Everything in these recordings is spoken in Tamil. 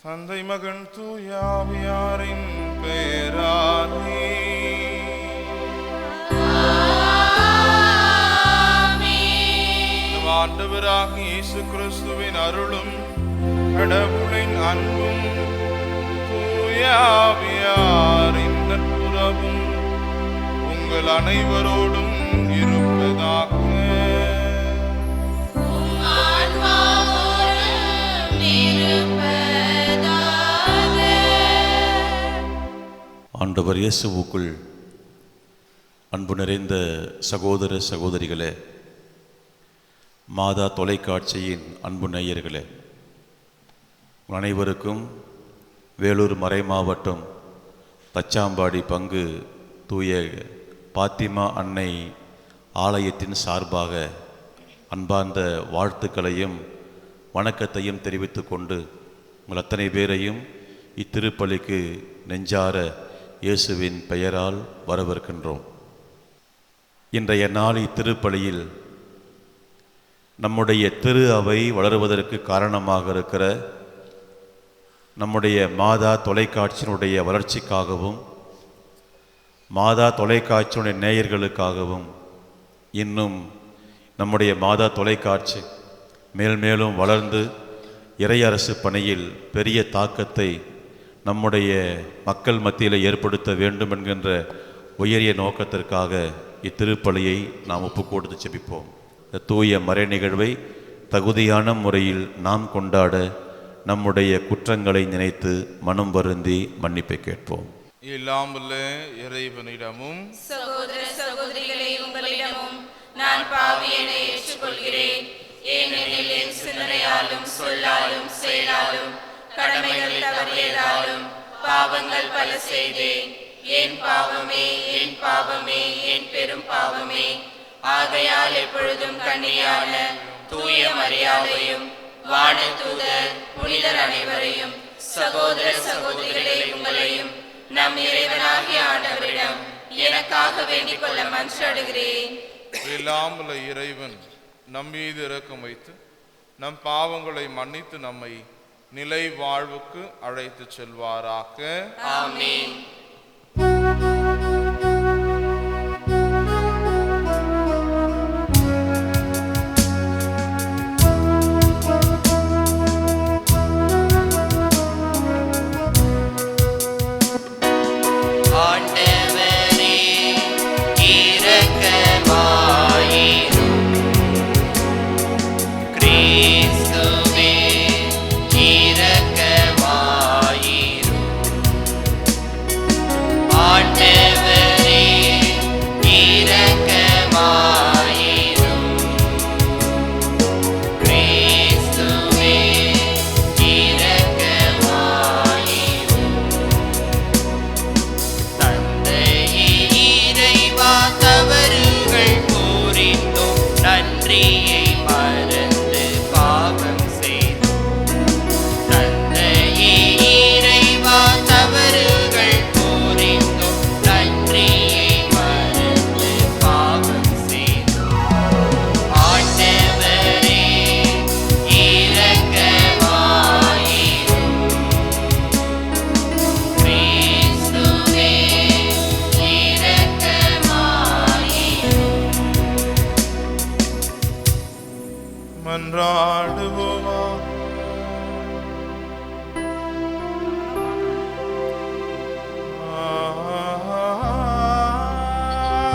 தந்தை மகன் தூயாவியாரின் பெயராலே ஆண்டவராகிய இயேசு கிறிஸ்துவின் அருளும் கடவுளின் அன்பும் தூயாவியாரின் நட்புறவும் உங்கள் அனைவரோடும் இருப்பதாக. ஆண்டவர் இயேசுவுக்குள் அன்பு நிறைந்த சகோதர சகோதரிகளே, மாதா தொலைக்காட்சியின் அன்பு நேயர்களே, அனைவருக்கும் வேலூர் மறை மாவட்டம் தச்சாம்பாடி பங்கு தூய பாத்திமா அன்னை ஆலயத்தின் சார்பாக அன்பார்ந்த வாழ்த்துக்களையும் வணக்கத்தையும் தெரிவித்து கொண்டு உங்கள் அத்தனை பேரையும் இத்திருப்பலிக்கு நெஞ்சார இயேசுவின் பெயரால் வரவேற்கின்றோம். இன்றைய நாள் இத்திருப்பலியில் நம்முடைய திரு அவை வளருவதற்கு காரணமாக இருக்கிற நம்முடைய மாதா தொலைக்காட்சியினுடைய வளர்ச்சிக்காகவும் மாதா தொலைக்காட்சியினுடைய நேயர்களுக்காகவும் இன்னும் நம்முடைய மாதா தொலைக்காட்சி மேல்மேலும் வளர்ந்து இறையரசு பணியில் பெரிய தாக்கத்தை நம்முடைய மக்கள் மத்தியில் ஏற்படுத்த வேண்டும் என்கின்ற உயரிய நோக்கத்திற்காக இத்திருப்பலியை நாம் ஒப்புக்கொடுத்து செபிப்போம். இந்த தூய மறை நிகழ்வை தகுதியான முறையில் நாம் கொண்டாட நம்முடைய குற்றங்களை நினைத்து மனம் வருந்தி மன்னிப்பை கேட்போம். எல்லாம் வல்ல இறைவனிடமும் சகோதர சகோதரிகளே உங்களிடமும் நான் பாவியனை ஏற்றுக்கொள்கிறேன். ஏனெனில் என் சிந்தனையாலும் சொல்லாலும் செயலாலும் கடமைகள் தவறியதாலும் பாவங்கள் பல செய்தேன். என் பாவமே என் பாவமே என் பெரும் பாவமே. ஆகையால் எப்பொழுதும் கன்னியான தூய மரியாதையும் வானதூதர் புனிதர் அனைவரையும் சகோதர சகோதரிகளே உங்களையும் நம் இறைவனாகிய ஆண்டவரிடம் எனக்காக வேண்டிக் கொள்ள மன்றாடுகிறேன். எல்லாம் வல்ல இறைவன் நம் மீது இரக்கம் வைத்து நம் பாவங்களை மன்னித்து நம்மை நிலை வாழ்வுக்கு அழைத்து செல்வாராக. ஆமென். மன்றாடுவோமா.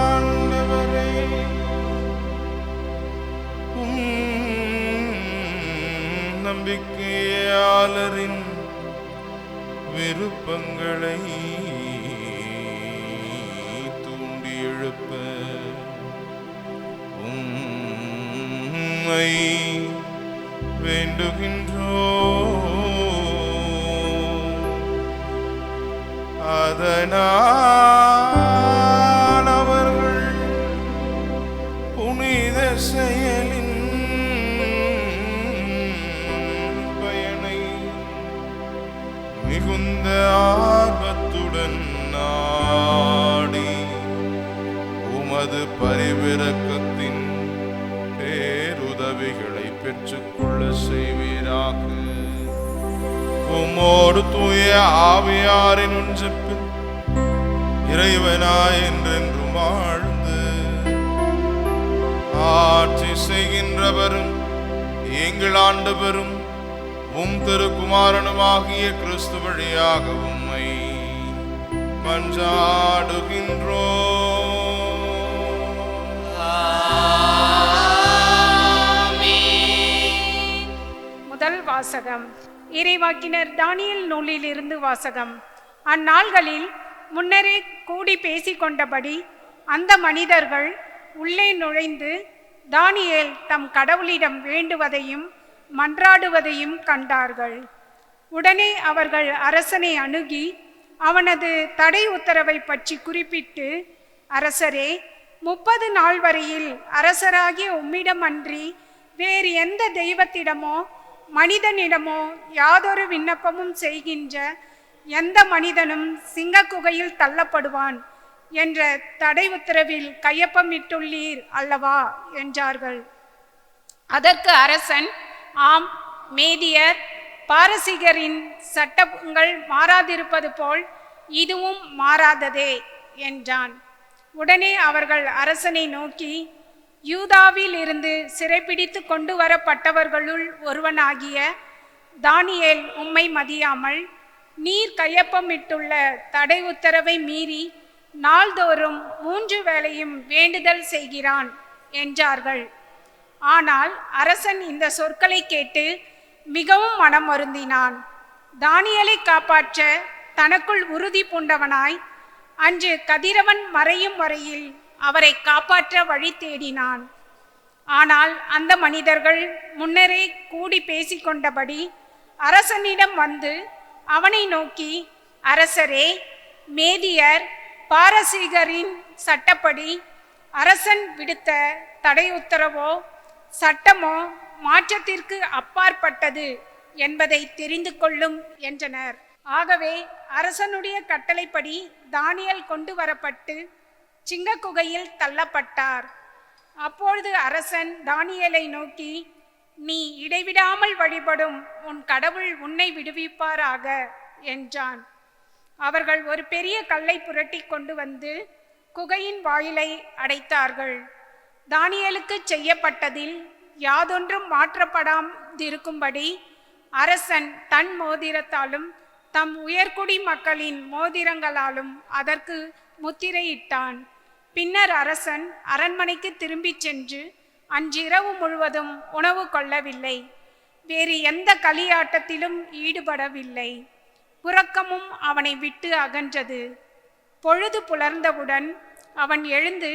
ஆண்டவரே, நம்பிக்கையாளரின் விருப்பங்களை தூண்டி எழுப்ப உம்மை வேண்டுகின்றோம். அதனால் அவர்கள் புனித செயலின் பயனை மிகுந்த ஆர்வத்துடன் நாடி உமது பரிவிரக்கத்தின் பேருதவிகளை பெற்றுக்கொள்ள செய்வீராக. உம்மோடு தூய ஆவியாரின் ஒன்றிப்பில் இறைவனாய் என்றென்றும் வாழ்ந்து ஆட்சி செய்கின்றவரும் எங்கள் ஆண்டவரும் உம் திருக்குமாரனுமாகிய கிறிஸ்து வழியாக உம்மை மன்றாடுகின்றோம். முதல் வாசகம். இறைவாக்கினர் தானியேல் நூலில் இருந்து வாசகம். அந்நாள்களில் முன்னரே கூடி பேசிக்கொண்டபடி அந்த மனிதர்கள் உள்ளே நுழைந்து தானியேல் தம் கடவுளிடம் வேண்டுவதையும் மன்றாடுவதையும் கண்டார்கள். உடனே அவர்கள் அரசனை அணுகி அவனது தடை உத்தரவை பற்றி குறிப்பிட்டு, அரசரே, 30 நாள் வரையில் அரசராகிய உம்மிடமன்றி வேறு எந்த தெய்வத்திடமோ மனிதனிடமோ யாதொரு விண்ணப்பமும் செய்கின்ற எந்த மனிதனும் சிங்க குகையில் தள்ளப்படுவான் என்ற தடை உத்தரவில் கையொப்பமிட்டுள்ளீர் அல்லவா என்றார்கள். அதற்கு அரசன், ஆம், மேதியர் பாரசீகரின் சட்டங்கள் மாறாதிருப்பது போல் இதுவும் மாறாததே என்றான். உடனே அவர்கள் அரசனை நோக்கி, யூதாவில் இருந்து சிறைப்பிடித்து கொண்டு வரப்பட்டவர்களுள் ஒருவனாகிய தானியேல் உம்மை மதியாமல் நீர் கையொப்பமிட்டுள்ள தடை உத்தரவை மீறி நாள்தோறும் 3 வேளையும் வேண்டுதல் செய்கிறான் என்றார்கள். ஆனால் அரசன் இந்த சொற்களை கேட்டு மிகவும் மனம் வருந்தினான். தானியேலை காப்பாற்ற தனக்குள் உறுதி பூண்டவனாய் அன்று கதிரவன் மறையும் வரையில் அவரை காப்பாற்ற வழி தேடினான். ஆனால் அந்த மனிதர்கள் முன்னரே கூடி பேசிக்கொண்டபடி அரசனிடம் வந்து அவனை நோக்கி, அரசரே, மேதியர் பாரசீகரின் சட்டப்படி அரசன் விடுத்த தடை உத்தரவோ சட்டமோ மாற்றத்திற்கு அப்பாற்பட்டது என்பதை தெரிந்து கொள்ளும் என்றனர். ஆகவே அரசனுடைய கட்டளைப்படி தானியேல் கொண்டு வரப்பட்டு சிங்க குகையில் தள்ளப்பட்டார். அப்பொழுது அரசன் தானியேலை நோக்கி, நீ இடைவிடாமல் வழிபடும் உன் கடவுள் உன்னை விடுவிப்பாராக என்றான். அவர்கள் ஒரு பெரிய கல்லை புரட்டி கொண்டு வந்து குகையின் வாயிலை அடைத்தார்கள். தானியேலுக்கு செய்யப்பட்டதில் யாதொன்றும் மாற்றப்படாதிருக்கும்படி அரசன் தன் மோதிரத்தாலும் தம் உயர்குடி மக்களின் மோதிரங்களாலும் அதற்கு முத்திரையிட்டான். பின்னர் அரசன் அரண்மனைக்கு திரும்பிச் சென்று அன்றிரவு முழுவதும் உணவு கொள்ளவில்லை. வேறு எந்த களியாட்டத்திலும் ஈடுபடவில்லை. உறக்கமும் அவனை விட்டு அகன்றது. பொழுது புலர்ந்தவுடன் அவன் எழுந்து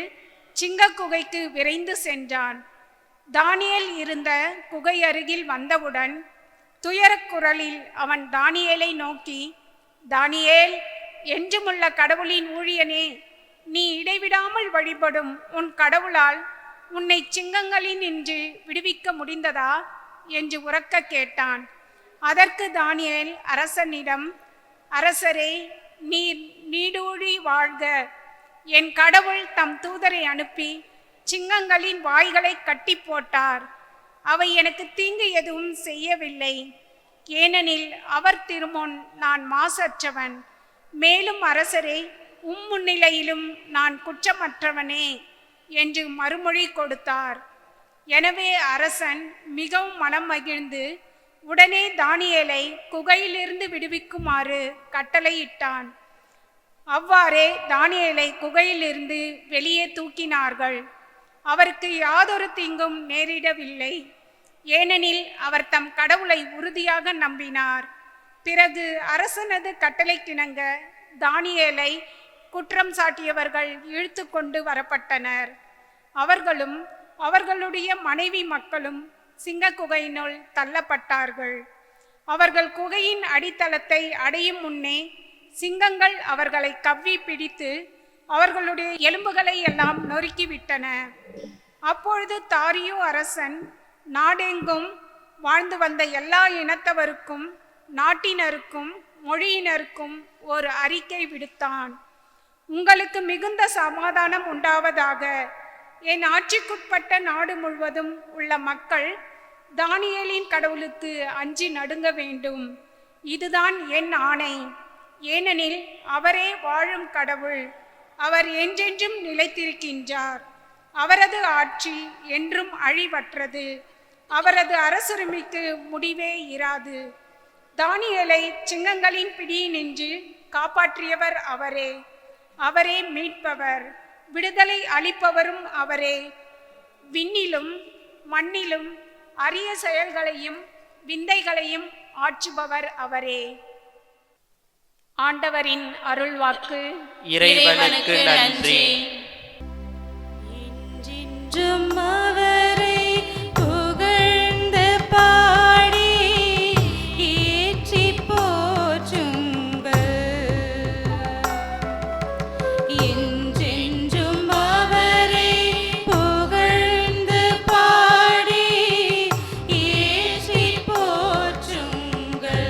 சிங்க குகைக்கு விரைந்து சென்றான். தானியேல் இருந்த குகை அருகில் வந்தவுடன் துயரக் குரலில் அவன் தானியேலை நோக்கி, தானியேல், என்றுமுள்ள கடவுளின் ஊழியனே, நீ இடைவிடாமல் வழிபடும் உன் கடவுளால் உன்னை சிங்கங்களினின்று விடுவிக்க முடிந்ததா என்று உரக்க கேட்டான். அதற்கு தானியேல் அரசனிடம், அரசரே, நீர் நீடூழி வாழ்க. என் கடவுள் தம் தூதரை அனுப்பி சிங்கங்களின் வாய்களை கட்டி போட்டார். அவை எனக்கு தீங்கு எதுவும் செய்யவில்லை. ஏனெனில் அவர் திருமுன் நான் மாசற்றவன். மேலும் அரசரே, முன்னிலையிலும் நான் குற்றமற்றவனே என்று மறுமொழி கொடுத்தார். எனவே அரசன் மிகவும் மனம் மகிழ்ந்து உடனே தானியேலை குகையிலிருந்து விடுவிக்குமாறு கட்டளையிட்டான். அவ்வாறே தானியேலை குகையிலிருந்து வெளியே தூக்கினார்கள். அவருக்கு யாதொரு தீங்கும் நேரிடவில்லை. ஏனெனில் அவர் தம் கடவுளை உறுதியாக நம்பினார். பிறகு அரசனது கட்டளைக்கிணங்க தானியேலை குற்றம் சாட்டியவர்கள் இழுத்து கொண்டு வரப்பட்டனர். அவர்களும் அவர்களுடைய மனைவி மக்களும் சிங்க குகையினுள் தள்ளப்பட்டார்கள். அவர்கள் குகையின் அடித்தளத்தை அடையும் முன்னே சிங்கங்கள் அவர்களை கவ்வி பிடித்து அவர்களுடைய எலும்புகளை எல்லாம் நொறுக்கிவிட்டன. அப்பொழுது தாரியு அரசன் நாடெங்கும் வாழ்ந்து வந்த எல்லா இனத்தவருக்கும் நாட்டினருக்கும் மொழியினருக்கும் ஒரு அறிக்கை விடுத்தான். உங்களுக்கு மிகுந்த சமாதானம் உண்டாவதாக. என் ஆட்சிக்குட்பட்ட நாடு முழுவதும் உள்ள மக்கள் தானியேலின் கடவுளுக்கு அஞ்சி நடுங்க வேண்டும். இதுதான் என் ஆணை. ஏனெனில் அவரே வாழும் கடவுள், அவர் என்றென்றும் நிலைத்திருக்கின்றார். அவரது ஆட்சி என்றும் அழிவற்றது, அவரது அரசுரிமைக்கு முடிவே இராது. தானியேலை சிங்கங்களின் பிடியினின்று காப்பாற்றியவர் அவரே. அவரே மீட்பவர், விடுதலை அளிப்பவரும் அவரே. விண்ணிலும் மண்ணிலும் அரிய செயல்களையும் விந்தைகளையும் ஆற்றுபவர் அவரே. ஆண்டவரின் அருள்வாக்கு. இறைவனுக்கு நன்றி. என்றென்றும் அவரை புகழ்ந்து பாடி ஏற்றி போற்றுங்கள். என்றென்றும் அவரை புகழ்ந்து பாடி ஏற்றி போற்றுங்கள்.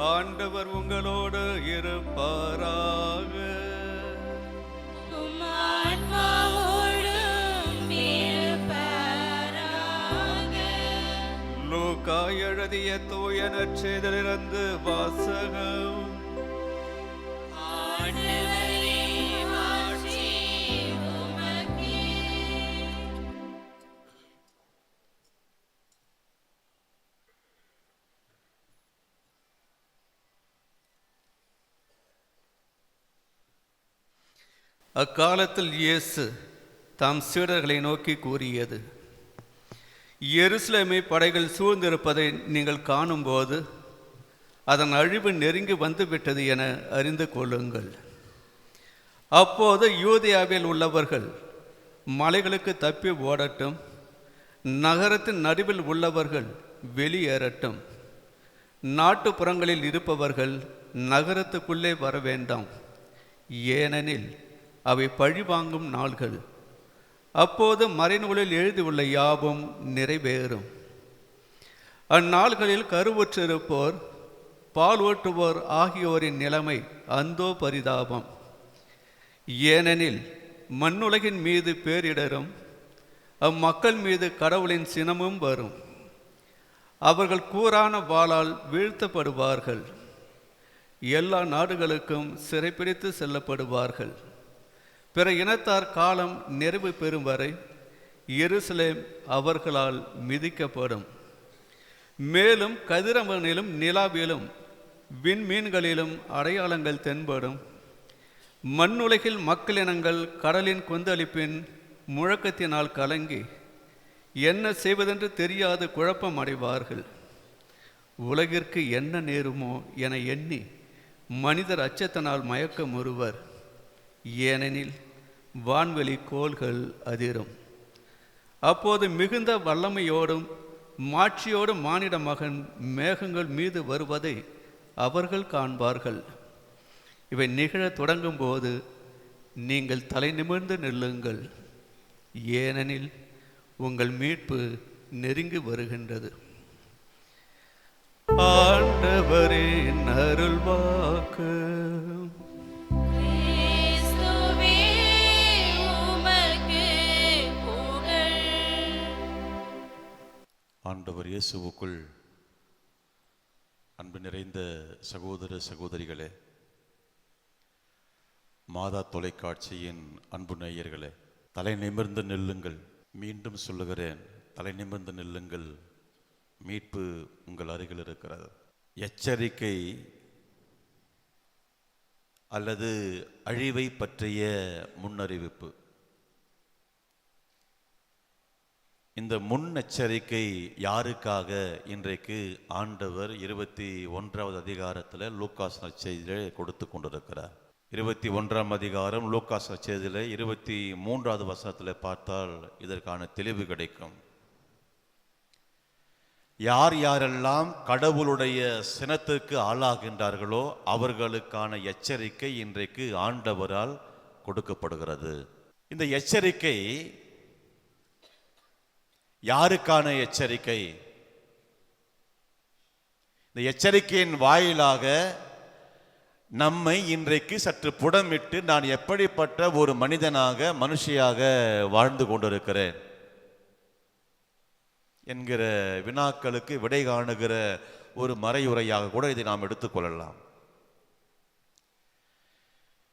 ஆண்டவர் உங்களோடு இருப்பாராக. உம் ஆன்மாவோடும் இருப்பாராக. லூக்கா எழுதிய தூய நற்செய்தியிலிருந்து வாசகம். ஆண்டவரே, மாட்சி உமக்கே. அக்காலத்தில் இயேசு தாம் சீடர்களை நோக்கி கூறியது, எருசலேமை படைகள் சூழ்ந்திருப்பதை நீங்கள் காணும்போது அதன் அழிவு நெருங்கி வந்துவிட்டது என அறிந்து கொள்ளுங்கள். அப்போது யூதேயாவில் உள்ளவர்கள் மலைகளுக்கு தப்பி ஓடட்டும், நகரத்தின் நடுவில் உள்ளவர்கள் வெளியேறட்டும், நாட்டுப்புறங்களில் இருப்பவர்கள் நகரத்துக்குள்ளே வர வேண்டாம், ஏனெனில் அவை பழிவாங்கும் நாள்கள். அப்போது மறைநூலில் எழுதியுள்ள யாவும் நிறைவேறும். அந்நாள்களில் கருவுற்றிருப்போர், பால் ஓட்டுவோர் ஆகியோரின் நிலைமை அந்தோ பரிதாபம். ஏனெனில் மண்ணுலகின் மீது பேரிடரும் அம்மக்கள் மீது கடவுளின் சினமும் வரும். அவர்கள் கூரான வாளால் வீழ்த்தப்படுவார்கள். எல்லா நாடுகளுக்கும் சிறைப்பிடித்து செல்லப்படுவார்கள். பிற இனத்தார் காலம் நிறைவு பெறும் வரை எருசலேம் அவர்களால் மிதிக்கப்படும். மேலும் கதிரவனிலும் நிலாவிலும் விண்மீன்களிலும் அடையாளங்கள் தென்படும். மண்ணுலகில் மக்களினங்கள் கடலின் கொந்தளிப்பின் முழக்கத்தினால் கலங்கி என்ன செய்வதென்று தெரியாது குழப்பம் அடைவார்கள். உலகிற்கு என்ன நேருமோ என எண்ணி மனிதர் அச்சத்தினால் மயக்கம் ஒருவர். ஏனெனில் வான்வெளி கோள்கள் அதிரும். அப்போது மிகுந்த வல்லமையோடும் மாட்சியோடும் மானிட மகன் மேகங்கள் மீது வருவதை அவர்கள் காண்பார்கள். இவை நிகழத் தொடங்கும் போது நீங்கள் தலை நிமிர்ந்து நில்லுங்கள், ஏனெனில் உங்கள் மீட்பு நெருங்கி வருகின்றது. ஆண்டவரின் அருள்வாக்கு. கிறிஸ்துவே உமக்கு புகழ். ஆண்டவர் இயேசுவுக்குள் அன்பு நிறைந்த சகோதர சகோதரிகளே, மாதா தொலைக்காட்சியின் அன்பு நேயர்களே, தலை நிமிர்ந்து நில்லுங்கள். மீண்டும் சொல்லுகிறேன், தலை நிமிர்ந்து நில்லுங்கள். மீட்பு உங்கள் அருகில் இருக்கிறது. எச்சரிக்கை அல்லது அழிவை பற்றிய முன்னறிவிப்பு. இந்த முன்னெச்சரிக்கை யாருக்காக இன்றைக்கு ஆண்டவர் 21வது அதிகாரத்தில் லூக்காஸ் நற்செய்தியிலே கொடுத்து கொண்டிருக்கிறார். 21ஆம் அதிகாரம் லூக்காஸ் நற்செய்தியிலே 23வது வசனத்தில் பார்த்தால் இதற்கான தெளிவு கிடைக்கும். யார் யாரெல்லாம் கடவுளுடைய சினத்திற்கு ஆளாகின்றார்களோ அவர்களுக்கான எச்சரிக்கை இன்றைக்கு ஆண்டவரால் கொடுக்கப்படுகிறது. இந்த எச்சரிக்கை யாருக்கான எச்சரிக்கை? இந்த எச்சரிக்கையின் வாயிலாக நம்மை இன்றைக்கு சற்று புடமிட்டு நான் எப்படிப்பட்ட ஒரு மனிதனாக மனுஷியாக வாழ்ந்து கொண்டிருக்கிறேன் என்கிற வினாக்களுக்கு விடை காணுகிற ஒரு மறையுரையாக கூட இதை நாம் எடுத்துக்கொள்ளலாம்.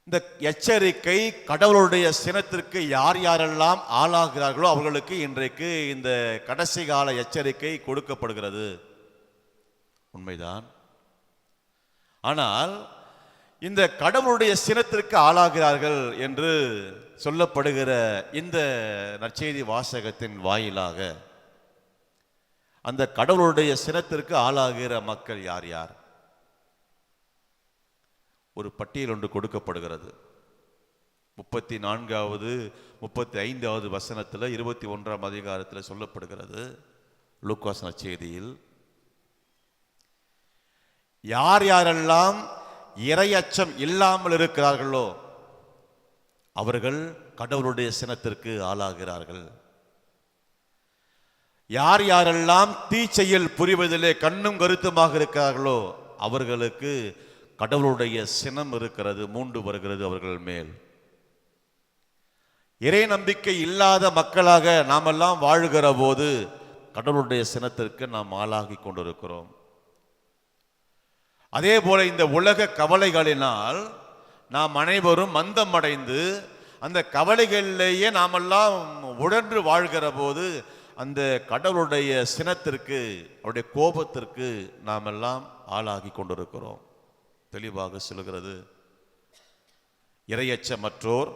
இந்த எச்சரிக்கை கடவுளுடைய சினத்திற்கு யார் யாரெல்லாம் ஆளாகிறார்களோ அவர்களுக்கு இன்றைக்கு இந்த கடைசி கால எச்சரிக்கை கொடுக்கப்படுகிறது. உண்மைதான். ஆனால் இந்த கடவுளுடைய சினத்திற்கு ஆளாகிறார்கள் என்று சொல்லப்படுகிற இந்த நற்செய்தி வாசகத்தின் வாயிலாக அந்த கடவுளுடைய சினத்திற்கு ஆளாகிற மக்கள் யார் யார்? ஒரு பட்டியல் ஒன்று கொடுக்கப்படுகிறது. 34வது 35வது வசனத்தில் 21ஆம் அதிகாரத்தில் சொல்லப்படுகிறது. லூக்காஸ் நற்செய்தியில் யார் யாரெல்லாம் இறையச்சம் இல்லாமல் இருக்கிறார்களோ அவர்கள் கடவுளுடைய சினத்திற்கு ஆளாகிறார்கள். யார் யாரெல்லாம் தீச்செயல் புரிவதிலே கண்ணும் கருத்துமாக இருக்கிறார்களோ அவர்களுக்கு கடவுளுடைய சினம் இருக்கிறது, மூண்டு வருகிறது அவர்கள் மேல். இறை நம்பிக்கை இல்லாத மக்களாக நாமெல்லாம் வாழ்கிற போது கடவுளுடைய சினத்திற்கு நாம் ஆளாகி கொண்டிருக்கிறோம். அதே போல இந்த உலக கவலைகளினால் நாம் அனைவரும் மந்தம் அடைந்து அந்த கவலைகளிலேயே நாமெல்லாம் உழன்று வாழ்கிற போது அந்த கடவுளுடைய சினத்திற்கு, அவருடைய கோபத்திற்கு நாம் எல்லாம் ஆளாகி கொண்டிருக்கிறோம். தெளிவாக சொல்கிறது. இறையச்சமற்றோர்,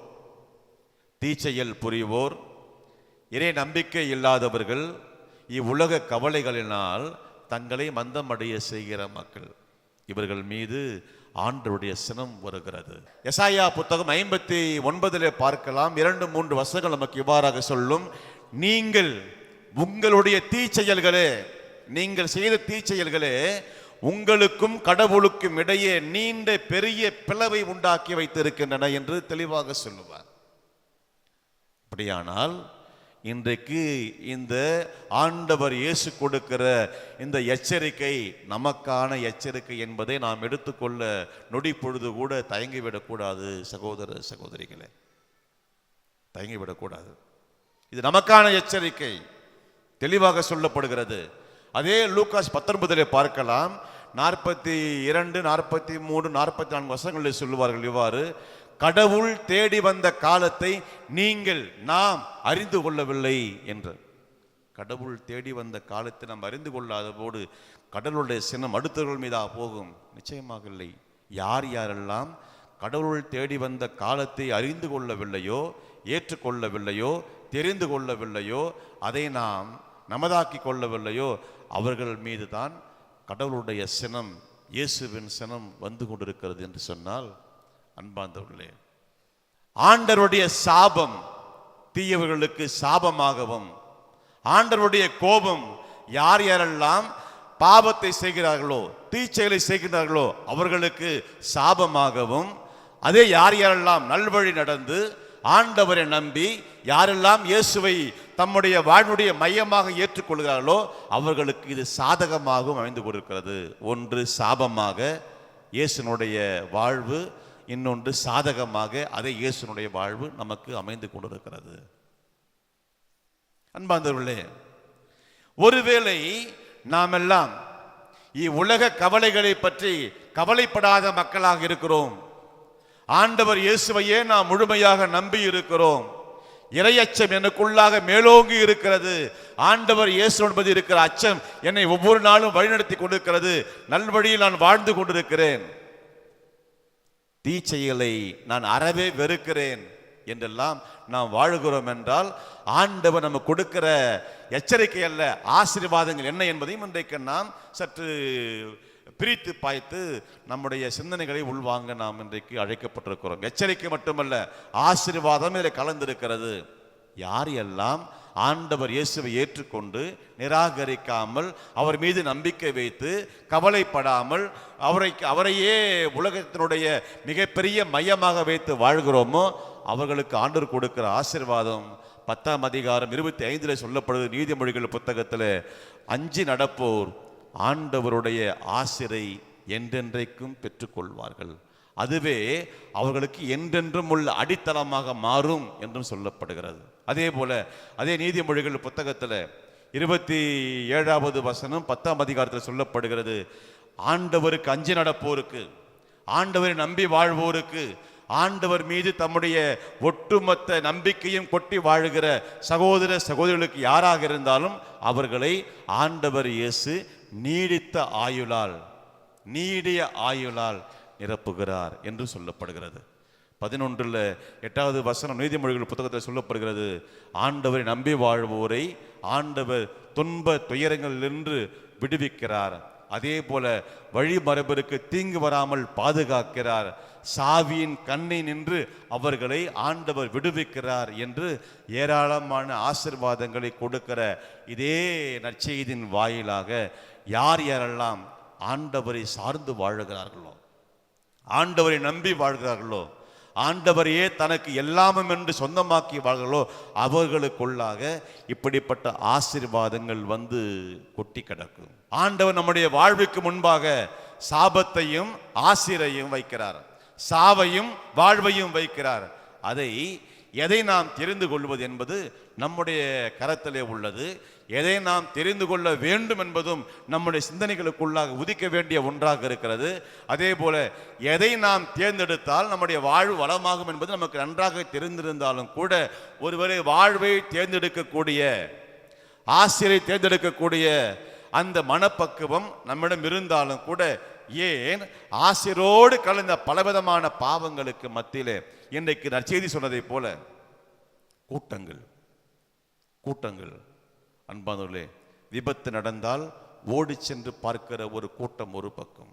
தீச்செயல் புரிவோர், இறை நம்பிக்கை இல்லாதவர்கள், இவ்வுலக கவலைகளினால் தங்களை மந்தமடைய செய்கிற மக்கள், இவர்கள் மீது ஆண்டவருடைய சினம் வருகிறது. எசாயா புத்தகம் 59 பார்க்கலாம். 2-3 வசனங்கள் நமக்கு இவ்வாறாக சொல்லும். நீங்கள் உங்களுடைய தீச்செயல்களே, நீங்கள் செய்த தீச்செயல்களே உங்களுக்கும் கடவுளுக்கும் இடையே நீண்ட பெரிய பிளவை உண்டாக்கி வைத்திருக்கின்றன என்று தெளிவாக சொல்லுவார். அப்படியானால் இன்றைக்கு இந்த ஆண்டவர் இயேசு கொடுக்கிற இந்த எச்சரிக்கை நமக்கான எச்சரிக்கை என்பதை நாம் எடுத்துக்கொள்ள நொடி பொழுது கூட தயங்கிவிடக்கூடாது. சகோதர சகோதரிகளே, தயங்கிவிடக்கூடாது. இது நமக்கான எச்சரிக்கை தெளிவாக சொல்லப்படுகிறது. அதே லூக்காஸ் 19 பார்க்கலாம். 42, 43, 44 வசனங்களில் சொல்லுவார்கள் இவ்வாறு: கடவுள் தேடி வந்த காலத்தை நாம் அறிந்து கொள்ளவில்லை என்று. கடவுள் தேடி வந்த காலத்தை நாம் அறிந்து கொள்ளாத போது கடவுளுடைய சினம் அடுத்தவர்கள் மீதாக போகும்? நிச்சயமாக இல்லை. யார் யாரெல்லாம் கடவுள் தேடி வந்த காலத்தை அறிந்து கொள்ளவில்லையோ, ஏற்றுக்கொள்ளவில்லையோ, தெரிந்து கொள்ளவில்லையோ, அதை நாம் நமதாக்கி கொள்ளவில்லையோ, அவர்கள் மீது தான் கடவுளுடைய சினம், இயேசுவின் சினம் வந்து கொண்டிருக்கிறது என்று சொன்னால், அன்பார்ந்தவர்களே, ஆண்டவருடைய சாபம் தீயவர்களுக்கு சாபமாகவும், ஆண்டவருடைய கோபம் யார் யாரெல்லாம் பாவத்தை செய்கிறார்களோ, தீச்செயலை செய்கிறார்களோ அவர்களுக்கு சாபமாகவும், அதே யார் யாரெல்லாம் நல்வழி நடந்து ஆண்டவரை நம்பி யாரெல்லாம் இயேசுவை தம்முடைய வாழ்வுடைய மையமாக ஏற்றுக்கொள்கிறார்களோ அவர்களுக்கு இது சாதகமாகவும் அமைந்து கொண்டிருக்கிறது. ஒன்று சாபமாக இயேசுனுடைய வாழ்வு, இன்னொன்று சாதகமாக அதே இயேசுனுடைய வாழ்வு நமக்கு அமைந்து கொண்டிருக்கிறது. அன்பார்ந்தவர்களே, ஒருவேளை நாம் எல்லாம் இவ்வுலக கவலைகளை பற்றி கவலைப்படாத மக்களாக இருக்கிறோம். ஆண்டவர் இயேசுவையே நாம் முழுமையாக நம்பி இருக்கிறோம். இறையச்சம் எனக்குள்ளாக மேலோங்கி இருக்கிறது. ஆண்டவர் இயேசு என்பது இருக்கிற அச்சம் என்னை ஒவ்வொரு நாளும் வழிநடத்தி கொண்டிருக்கிறது. நல்வழியில் நான் வாழ்ந்து கொண்டிருக்கிறேன். தீச்செயலை நான் அறவே வெறுக்கிறேன் என்றெல்லாம் நாம் வாழுகிறோம் என்றால், ஆண்டவர் நம்ம கொடுக்கிற எச்சரிக்கை அல்ல, ஆசீர்வாதங்கள் என்ன என்பதையும் இன்றைக்கு நாம் சற்று பிரித்து பாய்த்து நம்முடைய சிந்தனைகளை உள்வாங்க நாம் இன்றைக்கு அழைக்கப்பட்டிருக்கிறோம். எச்சரிக்கை மட்டுமல்ல, ஆசீர்வாதம் இதில் கலந்திருக்கிறது. யார் எல்லாம் ஆண்டவர் இயேசுவை ஏற்றுக்கொண்டு நிராகரிக்காமல் அவர் மீது நம்பிக்கை வைத்து கவலைப்படாமல் அவரையே உலகத்தினுடைய மிகப்பெரிய மையமாக வைத்து வாழ்கிறோமோ அவர்களுக்கு ஆண்டவர் கொடுக்கிற ஆசீர்வாதம் 10ஆம் அதிகாரம் 25 சொல்லப்படுது. நீதிமொழிகள் புத்தகத்தில், அஞ்சி நடப்போர் ஆண்டவருடைய ஆசிரை என்றென்றைக்கும் பெற்றுக்கொள்வார்கள். அதுவே அவர்களுக்கு என்றென்றும் உள்ள அடித்தளமாக மாறும் என்றும் சொல்லப்படுகிறது. அதே போல அதே நீதிமொழிகள் புத்தகத்தில் 27வது வசனம் 10ஆம் அதிகாரத்தில் சொல்லப்படுகிறது. ஆண்டவருக்கு அஞ்சி நடப்போருக்கு, ஆண்டவரை நம்பி வாழ்வோருக்கு, ஆண்டவர் மீது தம்முடைய ஒட்டுமொத்த நம்பிக்கையும் கொட்டி வாழுகிற சகோதர சகோதரிகளுக்கு யாராக இருந்தாலும் அவர்களை ஆண்டவர் இயேசு நீடித்த ஆயுளால், நீடிய ஆயுளால் நிரப்புகிறார் என்று சொல்லப்படுகிறது. 11:8வது வசனம் நீதிமொழிகள் புத்தகத்தில் சொல்லப்படுகிறது. ஆண்டவரை நம்பி வாழ்வோரை ஆண்டவர் துன்ப துயரங்களிலிருந்து விடுவிக்கிறார். அதே போல வழிமரபருக்கு தீங்கு வராமல் பாதுகாக்கிறார். சாவியின் கண்ணை நின்று அவர்களை ஆண்டவர் விடுவிக்கிறார் என்று ஏராளமான ஆசீர்வாதங்களை கொடுக்கிற இதே நற்செய்தியின் வாயிலாக யார் யாரெல்லாம் ஆண்டவரை சார்ந்து வாழுகிறார்களோ, ஆண்டவரை நம்பி வாழ்கிறார்களோ, ஆண்டவரையே தனக்கு எல்லாமும் என்று சொந்தமாக்கி வாழ்களோ அவர்களுக்குள்ளாக இப்படிப்பட்ட ஆசீர்வாதங்கள் வந்து கொட்டி கிடக்கும். ஆண்டவர் நம்முடைய வாழ்வுக்கு முன்பாக சாபத்தையும் ஆசீரையும் வைக்கிறார், சாவையும் வாழ்வையும் வைக்கிறார். எதை நாம் தெரிந்து கொள்வது என்பது நம்முடைய கரத்திலே உள்ளது. எதை நாம் தெரிந்து கொள்ள வேண்டும் என்பதும் நம்முடைய சிந்தனைகளுக்குள்ளாக உதிக்க வேண்டிய ஒன்றாக இருக்கிறது. அதே போல எதை நாம் தேர்ந்தெடுத்தால் நம்முடைய வாழ்வு வளமாகும் என்பது நமக்கு நன்றாக தெரிந்திருந்தாலும் கூட, ஒருவரை வாழ்வை தேர்ந்தெடுக்கக்கூடிய, ஆசிரை தேர்ந்தெடுக்கக்கூடிய அந்த மனப்பக்குவம் நம்மிடம் இருந்தாலும் கூட, ஏன் ஆசிரோடு கலந்த பலவிதமான பாவங்களுக்கு மத்தியிலே இன்றைக்கு நற்செய்தி சொன்னதை போல கூட்டங்கள் அன்பானவர்களே, விபத்து நடந்தால் ஓடி சென்று பார்க்கிற ஒரு கூட்டம் ஒரு பக்கம்,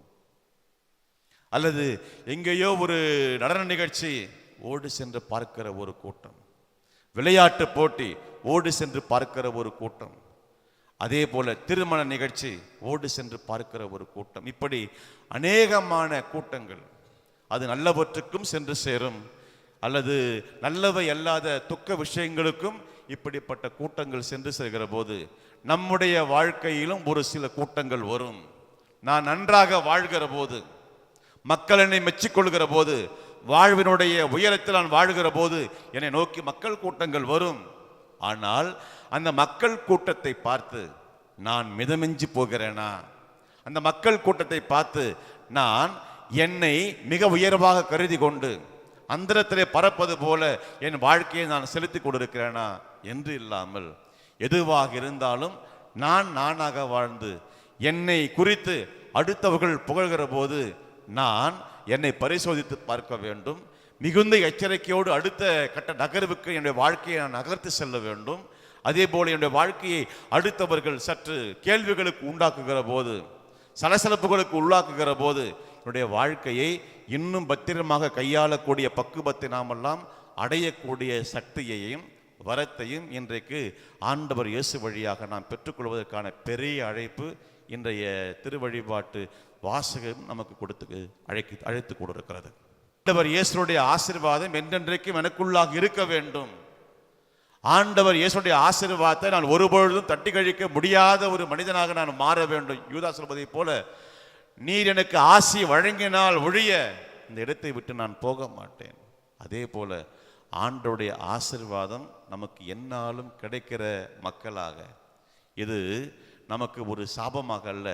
அல்லது எங்கேயோ ஒரு நடன நிகழ்ச்சி ஓடி சென்று பார்க்கிற ஒரு கூட்டம், விளையாட்டு போட்டி ஓடி சென்று பார்க்கிற ஒரு கூட்டம், அதே போல திருமண நிகழ்ச்சி ஓடி சென்று பார்க்கிற ஒரு கூட்டம், இப்படி அநேகமான கூட்டங்கள். அது நல்லவற்றுக்கும் சென்று சேரும், அல்லது நல்லவை அல்லாத துக்க விஷயங்களுக்கும் இப்படிப்பட்ட கூட்டங்கள் சென்று சேர்கிற போது நம்முடைய வாழ்க்கையிலும் ஒரு சில கூட்டங்கள் வரும். நான் நன்றாக வாழ்கிற போது, மக்கள் என்னை மெச்சிக்கொள்கிற போது, வாழ்வினுடைய உயரத்தில் நான் வாழ்கிற போது என்னை நோக்கி மக்கள் கூட்டங்கள் வரும். ஆனால் அந்த மக்கள் கூட்டத்தை பார்த்து நான் மிதமிஞ்சி போகிறேனா? அந்த மக்கள் கூட்டத்தை பார்த்து நான் என்னை மிக உயர்வாக கருதி கொண்டு அந்தரத்திலே பறப்பது போல என் வாழ்க்கையை நான் செலுத்தி கொண்டிருக்கிறேனா என்று இல்லாமல், எதுவாக இருந்தாலும் நான் நானாக வாழ்ந்து என்னை குறித்து அடுத்தவர்கள் புகழ்கிற போது நான் என்னை பரிசோதித்து பார்க்க வேண்டும். மிகுந்த எச்சரிக்கையோடு அடுத்த கட்ட நகர்வுக்கு என்னுடைய வாழ்க்கையை நான் நகர்த்தி செல்ல வேண்டும். அதே போல என்னுடைய வாழ்க்கையை அடுத்தவர்கள் சற்று கேள்விகளுக்கு உண்டாக்குகிற போது, சலசலப்புகளுக்கு உள்ளாக்குகிற போது என்னுடைய வாழ்க்கையை இன்னும் பத்திரமாக கையாளக்கூடிய பக்குவத்தை நாமெல்லாம் அடையக்கூடிய சக்தியையும் வரத்தையும் இன்றைக்கு ஆண்டவர் இயேசு வழியாக நாம் பெற்றுக்கொள்வதற்கான பெரிய அழைப்பு இன்றைய திருவழிபாட்டு வாசகம் நமக்கு அழைத்து கொடுக்கிறது. ஆண்டவர் இயேசுடைய ஆசீர்வாதம் என்றென்றைக்கும் எனக்குள்ளாக இருக்க வேண்டும். ஆண்டவர் இயேசுடைய ஆசீர்வாதத்தை நான் ஒருபொழுதும் தட்டி கழிக்க முடியாத ஒரு மனிதனாக நான் மாற வேண்டும். யூதா சொல்வதை போல, நீர் எனக்கு ஆசி வழங்கினால் ஒழிய இந்த இடத்தை விட்டு நான் போக மாட்டேன். அதே போல ஆண்டவருடைய ஆசீர்வாதம் நமக்கு எந்நாளும் கிடைக்கிற மக்களாக, இது நமக்கு ஒரு சாபமாக அல்ல,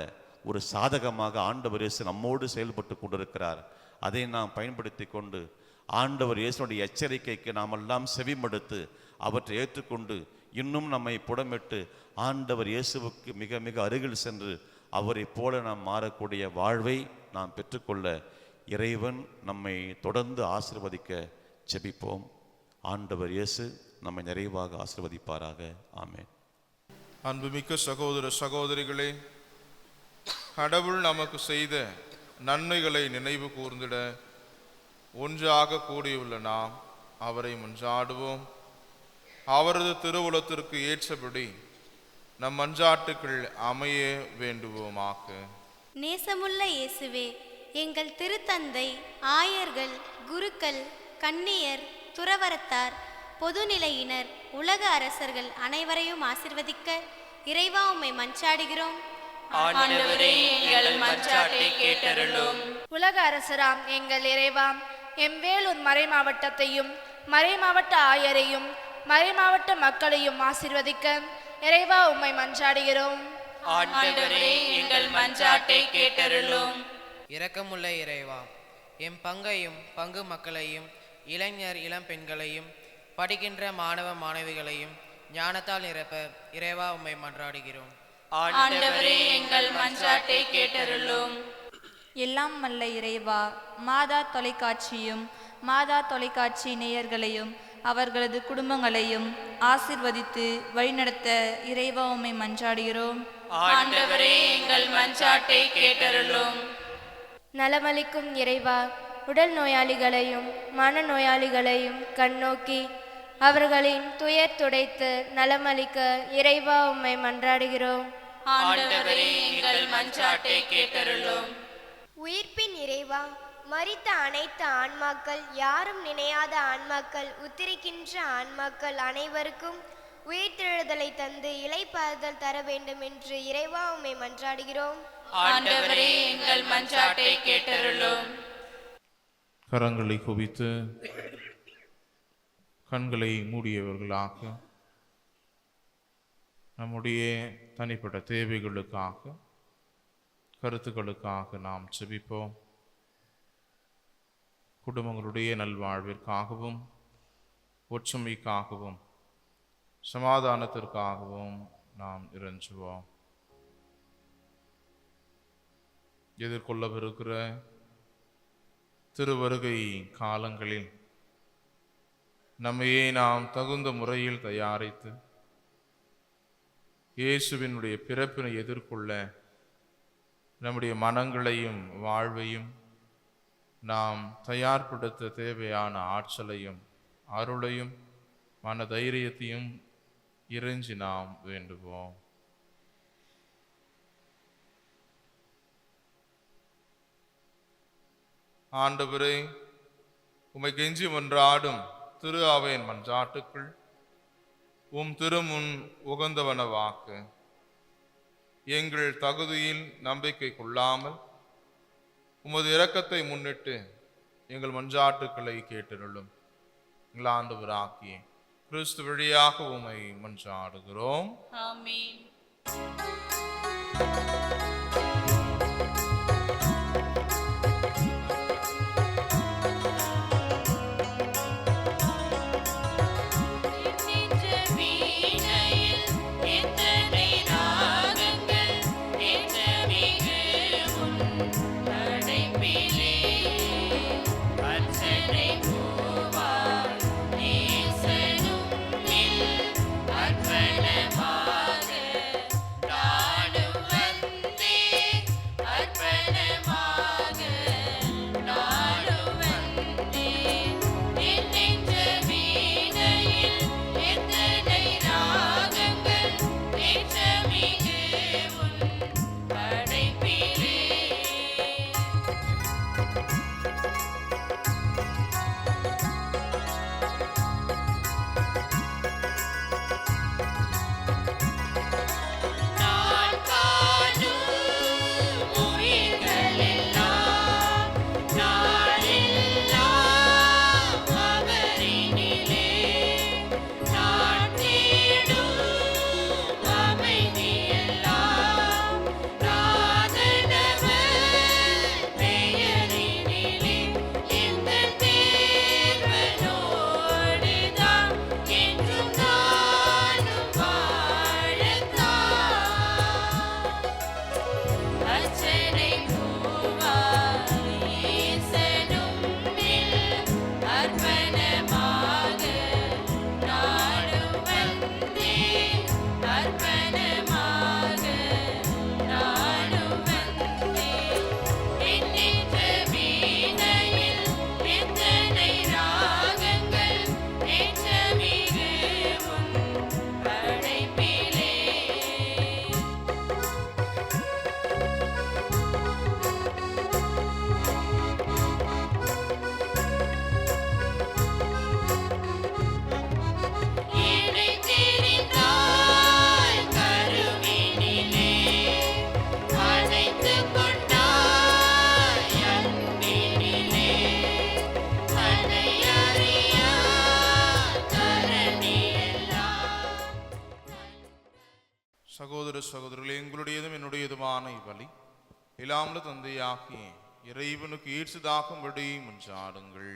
ஒரு சாதகமாக ஆண்டவர் இயேசு நம்மோடு செயல்பட்டு கொண்டிருக்கிறார். அதை நாம் பயன்படுத்தி கொண்டு ஆண்டவர் இயேசுடைய எச்சரிக்கைக்கு நாம் எல்லாம் செவிமடுத்து அவற்றை ஏற்றுக்கொண்டு இன்னும் நம்மை புடமிட்டு ஆண்டவர் இயேசுவுக்கு மிக மிக அருகில் சென்று அவரை போல நாம் மாறக்கூடிய வாழ்வை நாம் பெற்றுக்கொள்ள இறைவன் நம்மை தொடர்ந்து ஆசீர்வதிக்க ஜெபிப்போம். ஆண்டவர் இயேசு நம்மை நிறைவாக ஆசீர்வதிப்பாராக. ஆமென். அன்புமிக்க சகோதர சகோதரிகளே, கடவுள் நமக்கு செய்த நன்மைகளை நினைவு கூர்ந்திட ஒன்றாக கூடியுள்ள நாம் அவரை மன்றாடுவோம். அவரது திருவுளத்திற்கு ஏற்றபடி நம் மன்றாட்டுக்கள் அமைய வேண்டுவோமாக. நேசமுள்ள இயேசுவே, எங்கள் திருத்தந்தை, ஆயர்கள், குருக்கள், கன்னியர், துறவரத்தார், பொதுநிலையினர், உலக அரசர்கள் அனைவரையும் ஆசிர்வதிக்க இறைவா உம்மை மன்றாடுகிறோம். ஆண்டவரே, எங்கள் மன்றாட்டை கேட்டருளும். உலக அரசராம் எங்கள் இறைவாம், எம்வேலூர் மறை மாவட்டத்தையும் மறை மாவட்ட ஆயரையும் மறை மாவட்ட மக்களையும் ஆசிர்வதிக்க இறைவா உம்மை மன்றாடுகிறோம். ஆண்டவரே, எங்கள் மன்றாட்டை கேட்டருளும். இரக்கமுள்ள இறைவா, எம் பங்கையும் பங்கு மக்களையும் இளைஞர் இளம் பெண்களையும் படிக்கின்ற மாணவ மாணவிகளையும் ஞானத்தால் நிரப்ப இறைவா உம்மை மன்றாடுகிறோம். ஆண்டவரே, எங்கள் மன்றாட்டை கேட்டருளும். எல்லாம் வல்ல இறைவா, மாதா தொலைக்காட்சியும் மாதா தொலைக்காட்சி நேயர்களையும் அவர்களது குடும்பங்களையும் ஆசிர்வதித்து வழிநடத்த இறைவா உம்மை மன்றாடுகிறோம். ஆண்டவரே, எங்கள் மன்றாட்டை கேட்டருளும். நலமளிக்கும் இறைவா, உடல் நோயாளிகளையும் மன நோயாளிகளையும் கண்ணோக்கி அவர்களின் துயர் துடைத்து நலமளிக்க இறைவா உம்மை மன்றாடுகிறோம். ஆண்டவரே, எங்கள் மன்றாட்டை கேட்டருளும். உயிர்ப்பின் இறைவா, மரித்த அனைத்து ஆன்மாக்கள், யாரும் நினையாத ஆன்மாக்கள், உத்திரிக்கின்ற ஆன்மாக்கள் அனைவருக்கும் உயிர்த்தெழுதலை தந்து இளைப்பாறுதல் தர வேண்டும் என்று இறைவா உம்மை மன்றாடுகிறோம். ஆண்டவரே, எங்கள் மன்றாட்டை கேட்டருளும். கரங்களை குவித்து கண்களை மூடியவர்களாக நம்முடைய தனிப்பட்ட தேவைகளுக்காக, கருத்துக்களுக்காக நாம் ஜெபிப்போம். குடும்பங்களுடைய நல்வாழ்விற்காகவும், ஒற்றுமைக்காகவும், சமாதானத்திற்காகவும் நாம் இறைஞ்சுவோம். எதிர்கொள்ளவிருக்கிற திருவருகை காலங்களில் நம்மையே நாம் தகுந்த முறையில் தயாரித்து இயேசுவினுடைய பிறப்பினை எதிர்கொள்ள நம்முடைய மனங்களையும் வாழ்வையும் நாம் தயார்படுத்த தேவையான ஆற்றலையும் அருளையும் மன தைரியத்தையும் இறைஞ்சி நாம் வேண்டுவோம். ஆண்டவரே, உம்மை கெஞ்சி மன்றாடும் திரு அவையின் மன்றாட்டுக்குள் திருமுன் உகந்தவனவாக்கு. எங்கள் தகுதியில் நம்பிக்கை கொள்ளாமல் உமது இரக்கத்தை முன்னிட்டு எங்கள் மன்றாட்டுக்களை கேட்டருளும். எங்கள் ஆண்டவராகிய கிறிஸ்து வழியாக உம்மை மன்றாடுகிறோம். ஆமென். சகோதர சகோதரர்களே, எங்களுடையதும் என்னுடையதுமான இவ்வழி இல்லாமல் தந்தையாகிய இறைவனுக்கு ஈர்ச்சதாகும்படி மன்றாடுங்கள்.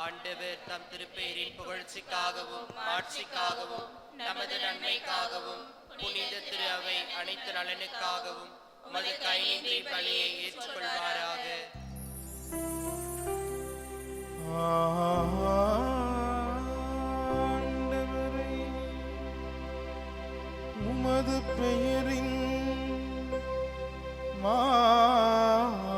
ஆண்டவர் தம் திருப்பெயரின் புகழ்ச்சிக்காகவும் ஆட்சிக்காகவும் நமது நன்மைக்காகவும் புனித திரு அவை அனைத்து நலனுக்காகவும் மது கையின்றி பலியை ஏற்றுக்கொள்வாராக. உமது பெயரின் மாட்சிக்கு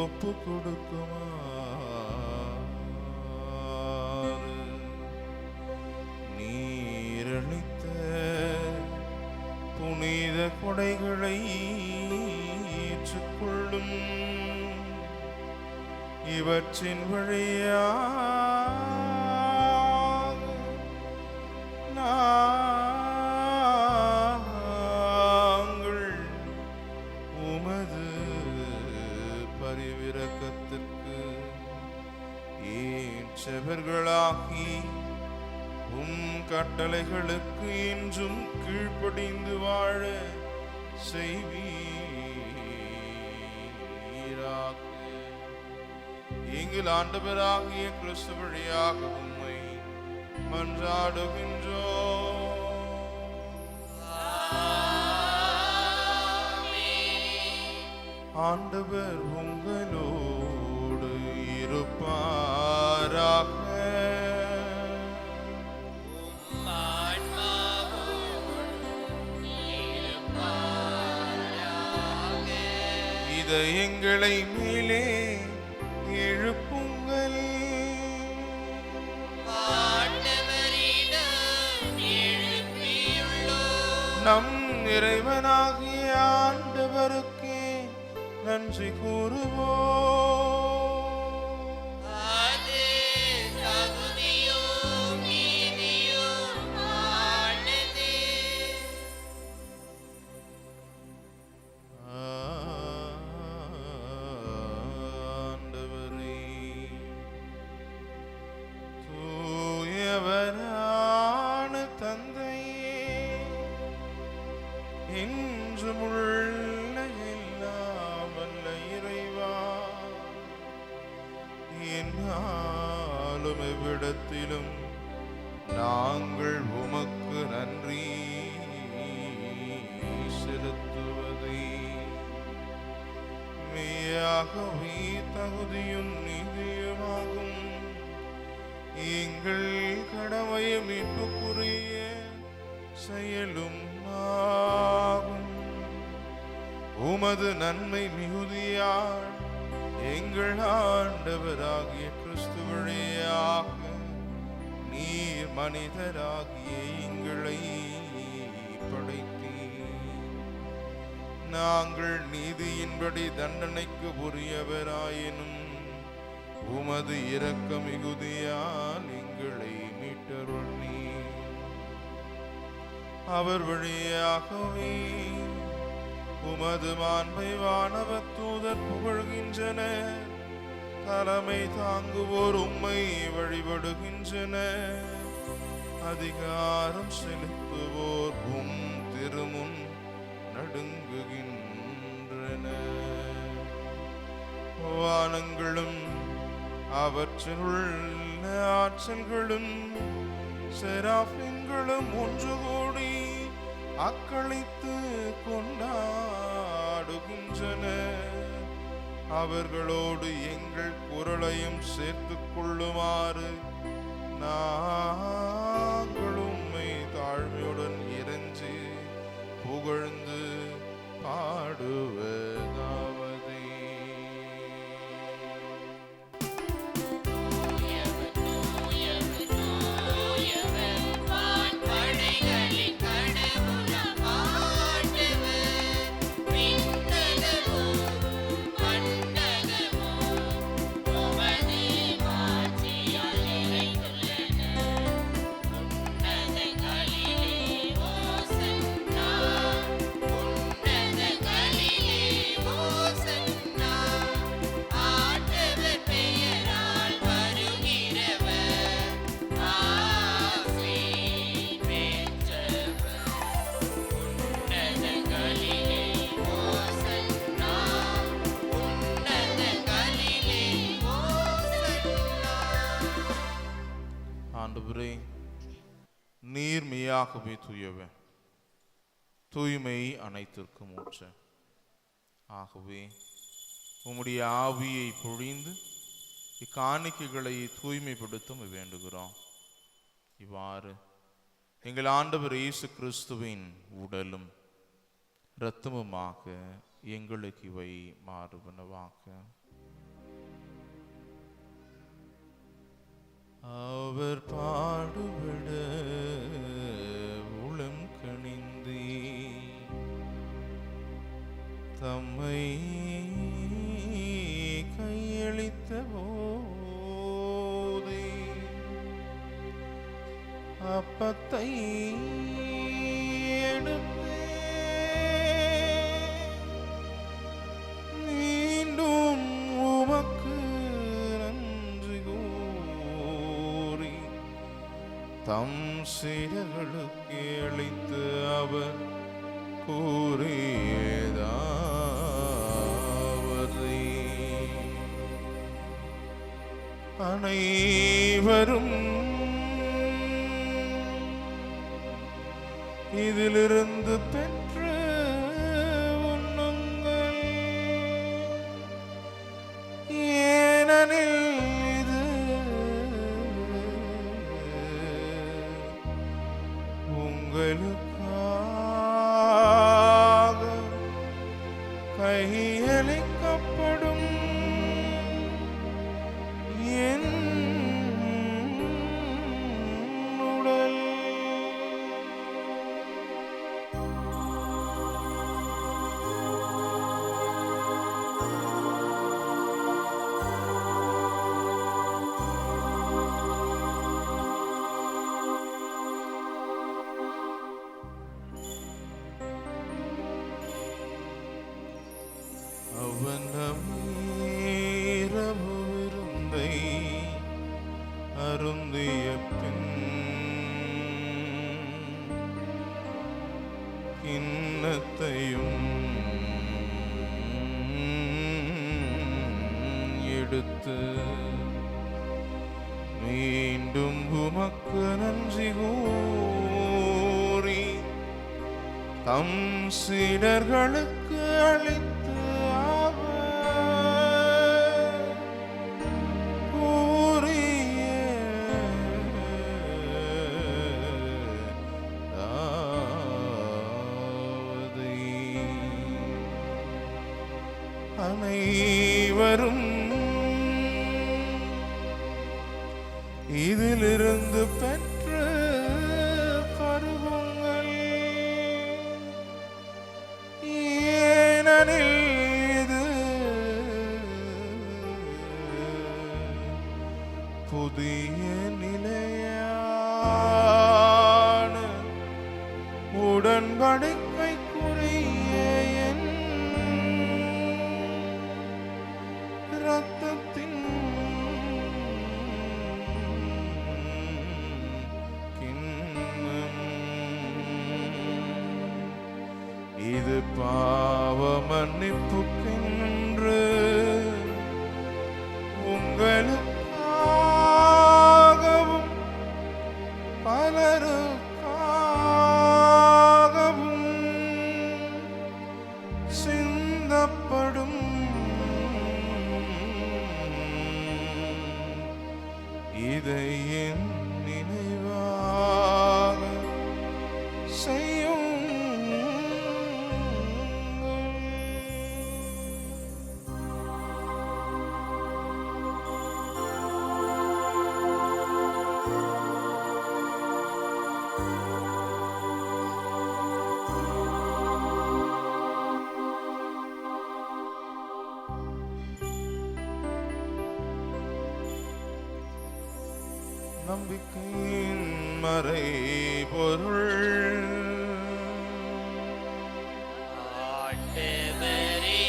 ஒப்பு கொடுக்குமாறு நீரளித்த புனித கொடைகளை ஏற்றுக்கொள்ளும். இவற்றின் வழியா நாங்கள் உமது பரிவிரக்கத்திற்கு ஏற்றவர்களாகி கட்டளைகளுக்கு என்றும் கீழ்ப்படிந்து வாழ செய்வீராக. எங்கள் ஆண்டவராகிய கிறிஸ்து வழியாக உம்மை மன்றாடுகின்றோம். ஆண்டவர் உங்களோடு இருப்பாராக. இதயங்களை மேலே எழுப்புங்கள். நம் இறைவனாகிய ஆண்டவருக்கே நன்றி கூறுவோம். எவ்விடத்திலும் நாங்கள் உமக்கு நன்றி செலுத்துவதே மெய்யாகவே தகுதியும் நீதியுமாகும். எங்கள் கடமையும் மீட்புக்குரிய செயலும் ஆகும். உமது நன்மை மிகுதியால் எங்கள் ஆண்டவராகிய கிறிஸ்து வழியாக நீர் மனிதராகிய எங்களை படைத்தீர். நாங்கள் நீதியின்படி தண்டனைக்கு உரியவராயினும் உமது இரக்க மிகுதியால் எங்களை மீட்டருள்வீர். அவர் வழியாகவே உமது மாண்பை வானவத் தூதர் புகழ்கின்றனர். தலைமை தாங்குவோர் உம்மை வழிபடுகின்றனர். அதிகாரம் செலுத்துவோர் உம் திருமுன் நடுங்குகின்றனர். வானங்களும் அவற்றிலுள்ள ஆற்றல்களும் செராபின்களும் ஒன்று கூடி அக்களித்து கொண்டாடுகின்றன. அவர்களோடு எங்கள் குரலையும் சேர்த்துக் கொள்ளுமாறு நாங்கள் உம்மை தாழ்மையுடன் இறைஞ்சி புகழ்ந்து பாடுவதாவதே. ஆண்டவரே, நீர் மெய்யாகவே தூயவர், தூய்மை அனைத்திற்கும் ஊற்று. ஆகவே உம்முடைய ஆவியை பொழிந்து இக்காணிக்கைகளை தூய்மைப்படுத்தும் வேண்டுகிறோம். இவ்வாறு எங்கள் ஆண்டவர் இயேசு கிறிஸ்துவின் உடலும் இரத்தமுமாக எங்களுக்கு இவை மாறுபனவாக. அவர் பாடுபட உளம் கணிந்தே தம்மை கையளித்த போதே அப்பத்தை எடுத்து மீண்டும் உமக்கு தம் சீடர்களுக்கு அளித்து அவர் கூறியதாவது, அனைவரும் இதிலிருந்து பெற்று உண்ணுங்கள், ஏனெனில் இது உங்களுக்காக கையளிக்க கிண்ணத்தையும் எடுத்து மீண்டும் உமக்கு நன்றி கூறி தம் சீடர்களுக்கு அளித்து அவர் கூறியதாவது, அனைவரும் இதிலிருந்து பெற்று பருகுங்கள், ஏனெனில் இது புதிய நிலையான உடன்படிக்கைக்குரிய என் இரத்தத்தின் கிண்ணம். இது பாவ மன்னிப்புக்கென்று உங்களுக்காகவும் பலருக்காகவும் சிந்தப்படும் இதை என் நினைவாக செய்யும். நம்பிக்கையின் மறை பொருள். ஆண்டவரே,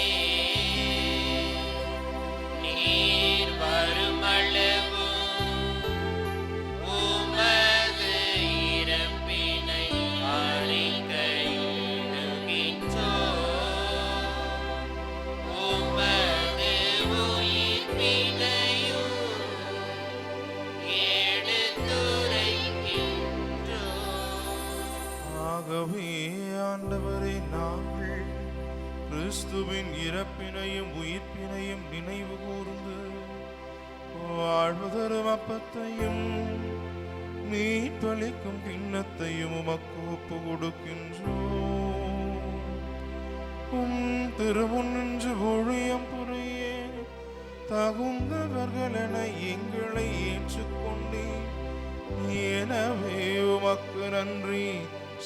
நீர் வருமளவும் உமது இறப்பினை அறிக்கையிடுகின்றோம், உமது உயிர்ப்பினையும் ஆகவே ஆண்டவரை, நாங்கள் கிறிஸ்துவின் இறப்பினையும் உயிர்ப்பினையும் நினைவு கூர்ந்து வாழ்வு தரும் அப்பத்தையும் மீட்பளிக்கும் கிண்ணத்தையும் உமக்கு ஒப்பு கொடுக்கின்றோம். உம் திருமுன் நின்று ஊழியம் புரிய தகுந்தவர்களென எங்களை ஏற்றுக்கொண்டீர். எனவே உமக்கு நன்றி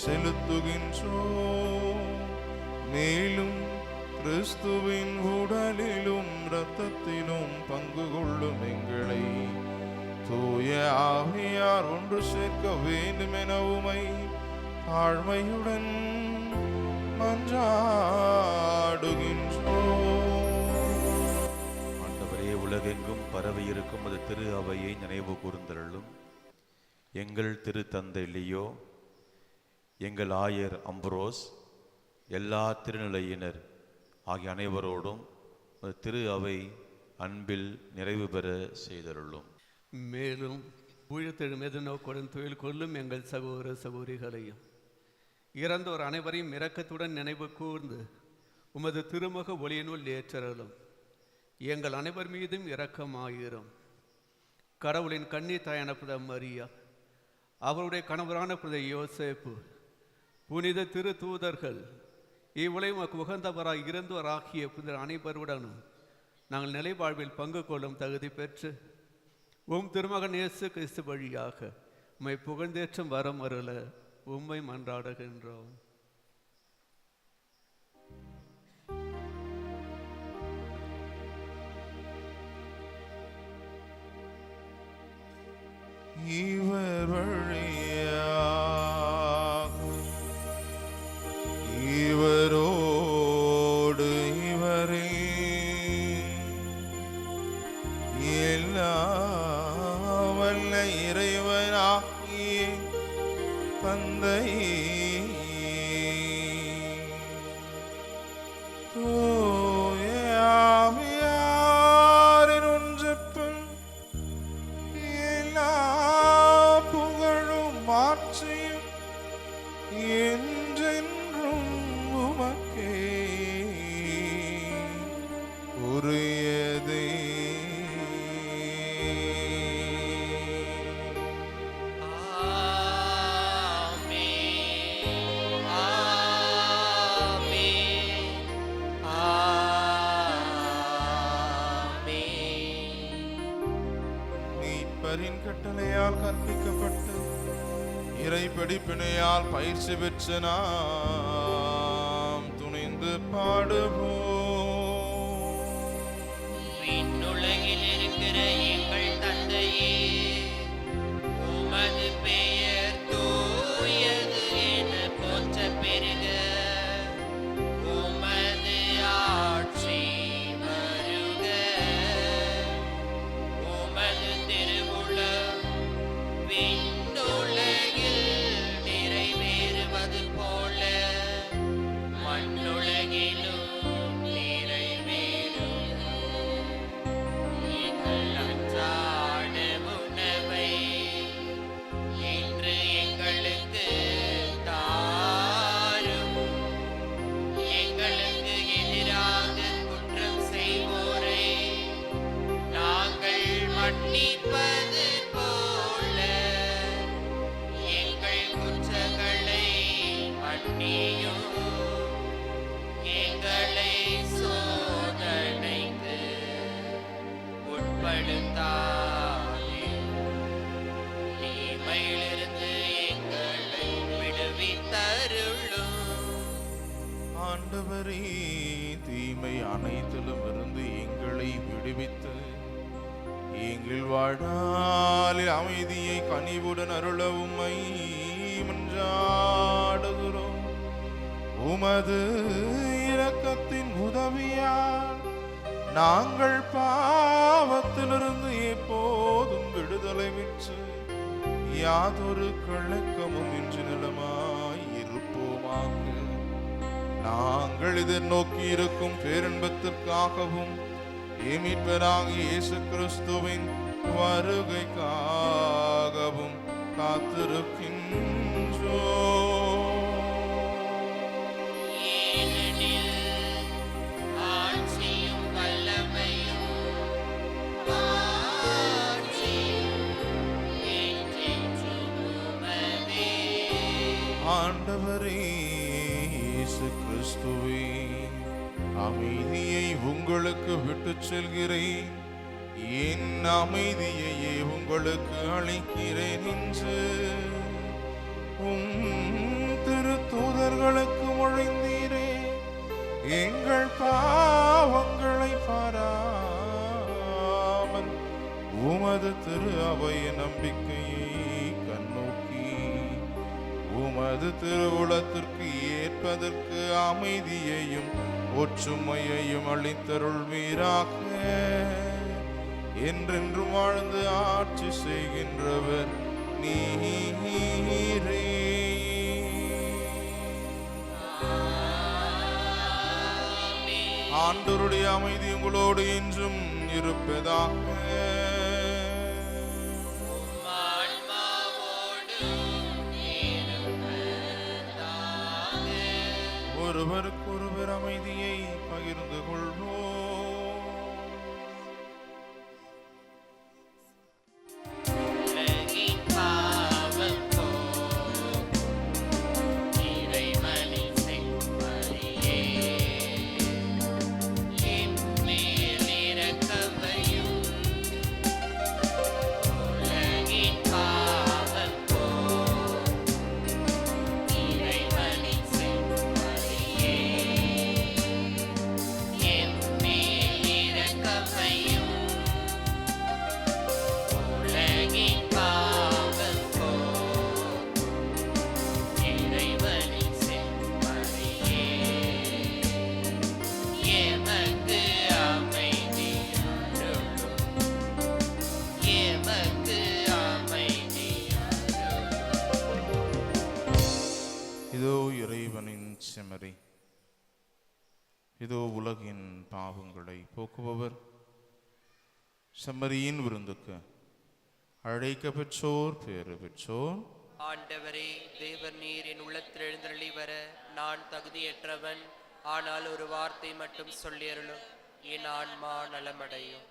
செலுத்துகின்றோம். மேலும் கிறிஸ்துவின் உடலிலும் இரத்தத்திலும் பங்கு கொள்ளும் எங்களை தூய ஆவியார் ஒன்று சேர்க்க வேண்டும் என உமை தாழ்மையுடன் மன்றாடுகின்றோம். ஆண்டவரே, உலகெங்கும் பரவி இருக்கும் அது திரு அவையை நினைவு கூர்ந்தருளும். எங்கள் திருத்தந்தை லியோ, எங்கள் ஆயர் அம்புரோஸ், எல்லா திருநிலையினர் ஆகிய அனைவரோடும் திரு அவை அன்பில் நிறைவு பெற செய்தருளும். மேலும் ஊழியத்திலும் எதிர்நோக்குடன் தொழில் கொள்ளும் எங்கள் சகோதர சகோதரிகளையும் இறந்தோர் அனைவரையும் இரக்கத்துடன் நினைவு கூர்ந்து உமது திருமுக ஒளியினுள் ஏற்றருளும். எங்கள் அனைவர் மீதும் இரக்கமாயிரும். கடவுளின் கன்னி தாயான புனித மரியா, அவருடைய கணவரான புனித யோசேப்பு, புனித திரு தூதர்கள், இவ்வுலகம் உகந்தவராய் இருந்தவராகிய புனித அனைவருடனும் நாங்கள் நிலை வாழ்வில் பங்கு கொள்ளும் தகுதி பெற்று உம் திருமகன் இயேசு கிறிஸ்து வழியாக உம்மை புகழ்ந்தேற்றும் வரம் அருள உம்மை மன்றாடுகின்றோம். இவர் வழியாக இவரோடு இவரில் எல்லாம் வல்ல இறைவனாகிய தந்தை அவரின் கட்டளையால் கற்பிக்கப்பட்டு இறை படிப்பினையால் பயிற்சி பெற்ற நாம் துணிந்து பாடுவோம். விண்ணுலகில் இருக்கிற எங்கள் தந்தையே, உமது பெயர் தூயது என போற்றப் பெறுக. உமது ஆட்சி வருக. உமது திருவுளம் விண்ணுலகில் நிறைவேறுவது போல மண்ணுலகிலும் நிறைவேறுக. எங்கள் அன்றாட உணவை இன்று எங்களுக்கு தாரும். எங்களுக்கு எதிராக குற்றம் செய்வோரை நாங்கள் மன்னிப்பது போல எங்கள் குற்றங்களை மன்னியும். எங்களை சோதனைக்கு உட்படுத்தாதேயும். தீமையிலிருந்து எங்களை விடுவித்தருளும். ஆண்டவரே, தீமை அனைத்திலும் இருந்து எங்களை விடுவித்து எங்கள் வாழ்நாளில் அமைதியை கனிவுடன் அருள உம்மை மன்றாடுகிறோம். உமது இரக்கத்தின் உதவியால் நாங்கள் பாவத்திலிருந்து எப்போதும் விடுதலை பெற்று யாதொரு கலக்கமும் இன்று நிலமாய் இருப்போமாக. நாங்கள் எதிர்நோக்கி இருக்கும் பேரின்பத்திற்காகவும் மீட்பராகிய இயேசு கிறிஸ்துவின் வருகைக்காகவும் காத்திருக்கின்றோம். ஏனெனில் ஆட்சியும் வல்லமையும் மாட்சியும் என்றென்றும் உமதே. ஆண்டவரே இயேசு கிறிஸ்துவே, அமைதியை உங்களுக்கு விட்டுச் செல்கிறேன், என் அமைதியையே உங்களுக்கு அளிக்கிறேன் என்று திருத்தூதர்களுக்கு மொழிந்தீரே. எங்கள் பாவங்களை பாராமல் உமது திரு அவைய நம்பிக்கையை கண்ணோக்கி உமது திருவுளத்திற்கு ஏற்பதற்கு அமைதியையும் ஒற்றுமையையும் அளித்தருள்வீராக. என்றென்றும் வாழ்ந்து ஆட்சி செய்கின்றவர் நீரே. ஆண்டவருடைய அமைதி உங்களோடு என்றும் இருப்பதாக. ஒருவருக்கொருவர் அமைதியை பகிர்ந்து கொள்வோம். உலகின் பாவம் போக்கும் இறைவனின் செம்மறியே, எம்மேல் இரக்கம் வையும். உலகின் பாவம் போக்கும் இறைவனின் செம்மறியே, எம்மேல் இரக்கம் வையும். உலகின் பாவம் போக்கும் இறைவனின் செம்மறியே, எமக்கு அமைதி அருளும். எமக்கு அமைதி அருளும். இதோ இறைவனின் செம்மறி, இதோ உலகின் பாவங்களை போக்குபவர். செம்மறியின் விருந்துக்கு அழைக்க பெற்றோர் பேறு பெற்றோர். ஆண்டவரே, தேவர் நீர் என் உள்ளத்தில் எழுந்தருளி வர நான் தகுதியற்றவன். ஆனால் ஒரு வார்த்தை மட்டும் சொல்லியருளும், என் ஆன்மா நலமடையும்.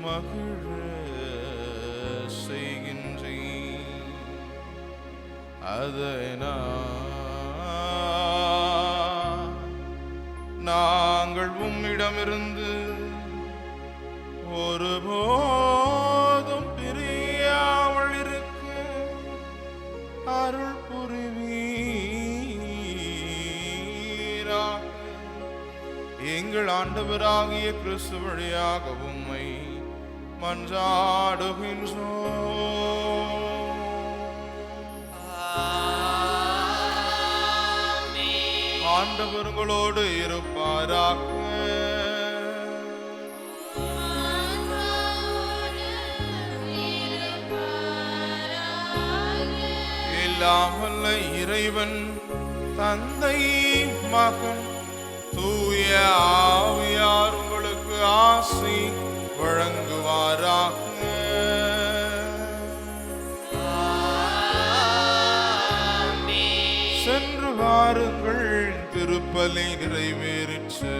மகிழ செய்கின்றேன். அதை நாங்கள் உம்மிடமிருந்து ஒருபோதும் பிரியாமல் இருக்க அருள் புரிவீராக. எங்கள் ஆண்டவராகிய கிறிஸ்து வழியாக உம்மை மன்றாடுகின்றோம். ஆண்டவர் உங்களோடு இருப்பாராக. எல்லாம் வல்ல இறைவன் தந்தை மகன் தூய ஆவியார் உங்களுக்கு ஆசி வழங்குவாராக. சென்று வாருங்கள், திருப்பலி நிறைவேறிற்று.